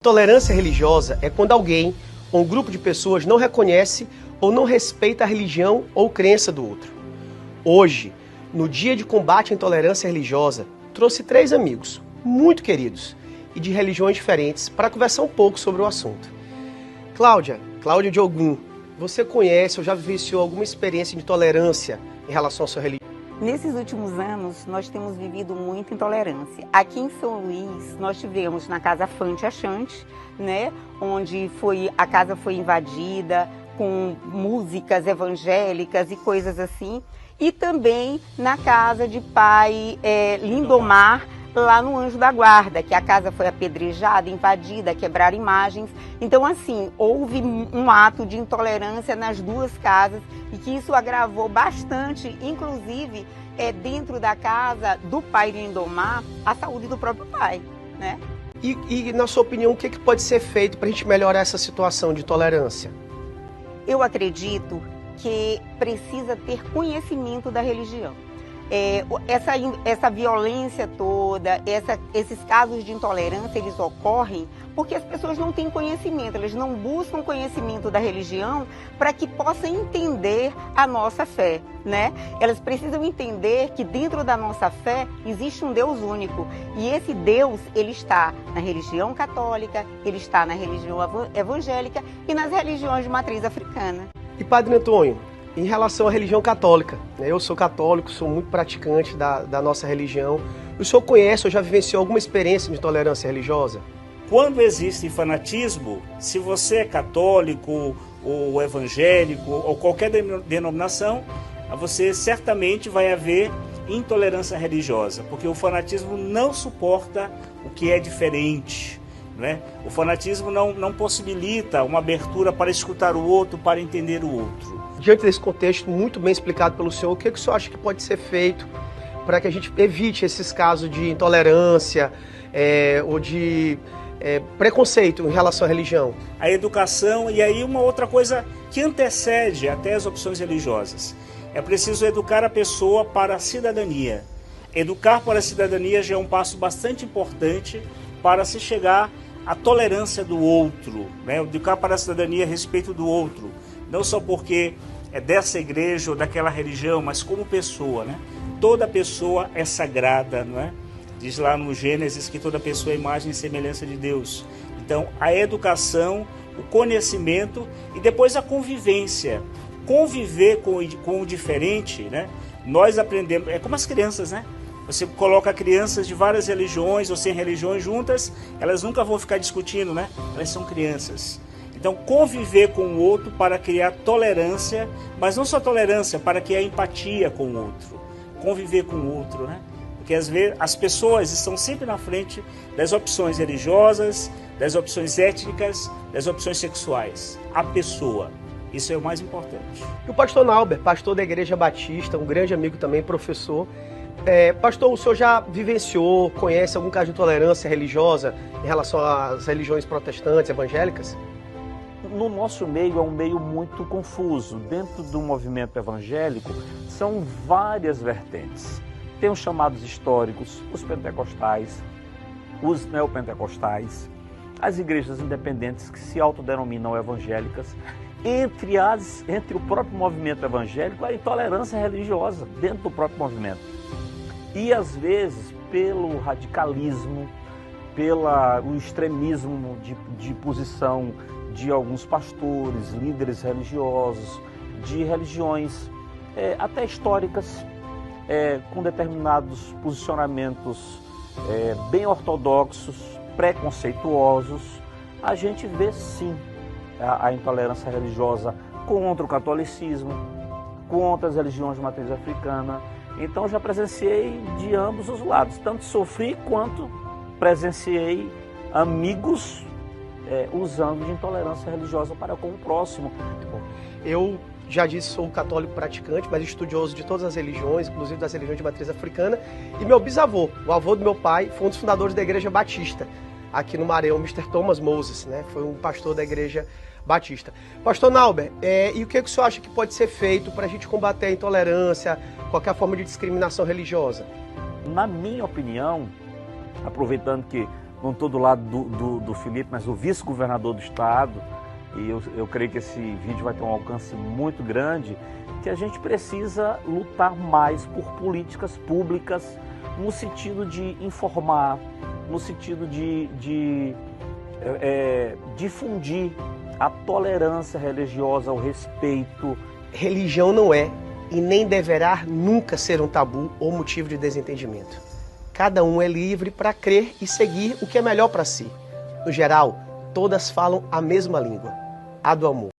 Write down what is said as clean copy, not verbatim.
Tolerância religiosa é quando alguém ou um grupo de pessoas não reconhece ou não respeita a religião ou crença do outro. Hoje, no dia de combate à intolerância religiosa, trouxe 3 amigos muito queridos e de religiões diferentes para conversar um pouco sobre o assunto. Cláudia Diogun, você conhece ou já vivenciou alguma experiência de intolerância em relação à sua religião? Nesses últimos anos, nós temos vivido muita intolerância. Aqui em São Luís, nós tivemos na Casa Fante Achante, né, onde a casa foi invadida com músicas evangélicas e coisas assim. E também na casa de pai Lindomar, lá no Anjo da Guarda, que a casa foi apedrejada, invadida, quebraram imagens. Então, assim, houve um ato de intolerância nas 2 casas e que isso agravou bastante, inclusive, dentro da casa do pai Lindomar, a saúde do próprio pai, né? E na sua opinião, o que pode ser feito para a gente melhorar essa situação de intolerância? Eu acredito que precisa ter conhecimento da religião. Essa violência toda, esses casos de intolerância, eles ocorrem porque as pessoas não têm conhecimento, elas não buscam conhecimento da religião para que possam entender a nossa fé, né? Elas precisam entender que dentro da nossa fé existe um Deus único e esse Deus, ele está na religião católica, ele está na religião evangélica e nas religiões de matriz africana. E Padre Antônio, em relação à religião católica, eu sou católico, sou muito praticante da nossa religião. O senhor conhece ou já vivenciou alguma experiência de intolerância religiosa? Quando existe fanatismo, se você é católico ou evangélico ou qualquer denominação, você certamente vai haver intolerância religiosa, porque o fanatismo não suporta o que é diferente, né? O fanatismo não possibilita uma abertura para escutar o outro, para entender o outro. Diante desse contexto muito bem explicado pelo senhor, o que o senhor acha que pode ser feito para que a gente evite esses casos de intolerância ou de preconceito em relação à religião? A educação e aí uma outra coisa que antecede até as opções religiosas. É preciso educar a pessoa para a cidadania. Educar para a cidadania já é um passo bastante importante para se chegar à tolerância do outro, né? Educar para a cidadania a respeito do outro. Não só porque é dessa igreja ou daquela religião, mas como pessoa, né? Toda pessoa é sagrada, não é? Diz lá no Gênesis que toda pessoa é imagem e semelhança de Deus. Então, a educação, o conhecimento e depois a convivência. Conviver com o diferente, né? Nós aprendemos, é como as crianças, né? Você coloca crianças de várias religiões ou sem religiões juntas, elas nunca vão ficar discutindo, né? Elas são crianças. Então, conviver com o outro para criar tolerância, mas não só tolerância, para criar empatia com o outro. Conviver com o outro, né? Porque às vezes as pessoas estão sempre na frente das opções religiosas, das opções étnicas, das opções sexuais. A pessoa. Isso é o mais importante. E o pastor Nauber, pastor da Igreja Batista, um grande amigo também, professor. Pastor, o senhor já vivenciou, conhece algum caso de intolerância religiosa em relação às religiões protestantes, evangélicas? No nosso meio é um meio muito confuso. Dentro do movimento evangélico são várias vertentes. Tem os chamados históricos, os pentecostais, os neopentecostais, as igrejas independentes que se autodenominam evangélicas. Entre o próprio movimento evangélico, a intolerância religiosa dentro do próprio movimento. E às vezes, pelo radicalismo, pelo extremismo de posição de alguns pastores, líderes religiosos, de religiões até históricas, com determinados posicionamentos bem ortodoxos, preconceituosos, a gente vê sim a intolerância religiosa contra o catolicismo, contra as religiões de matriz africana. Então já presenciei de ambos os lados, tanto sofri quanto presenciei amigos usando de intolerância religiosa para com o próximo. Eu já disse, sou católico praticante, mas estudioso de todas as religiões, inclusive das religiões de matriz africana. E meu bisavô, o avô do meu pai, foi um dos fundadores da Igreja Batista, aqui no Maranhão, o Mr. Thomas Moses, né? Foi um pastor da Igreja Batista. Pastor Nauber, e o que o senhor acha que pode ser feito para a gente combater a intolerância, qualquer forma de discriminação religiosa? Na minha opinião, aproveitando que não estou do lado do Felipe, mas o vice-governador do estado, e eu creio que esse vídeo vai ter um alcance muito grande, que a gente precisa lutar mais por políticas públicas no sentido de informar, no sentido de difundir a tolerância religiosa, o respeito. Religião não é e nem deverá nunca ser um tabu ou motivo de desentendimento. Cada um é livre para crer e seguir o que é melhor para si. No geral, todas falam a mesma língua, a do amor.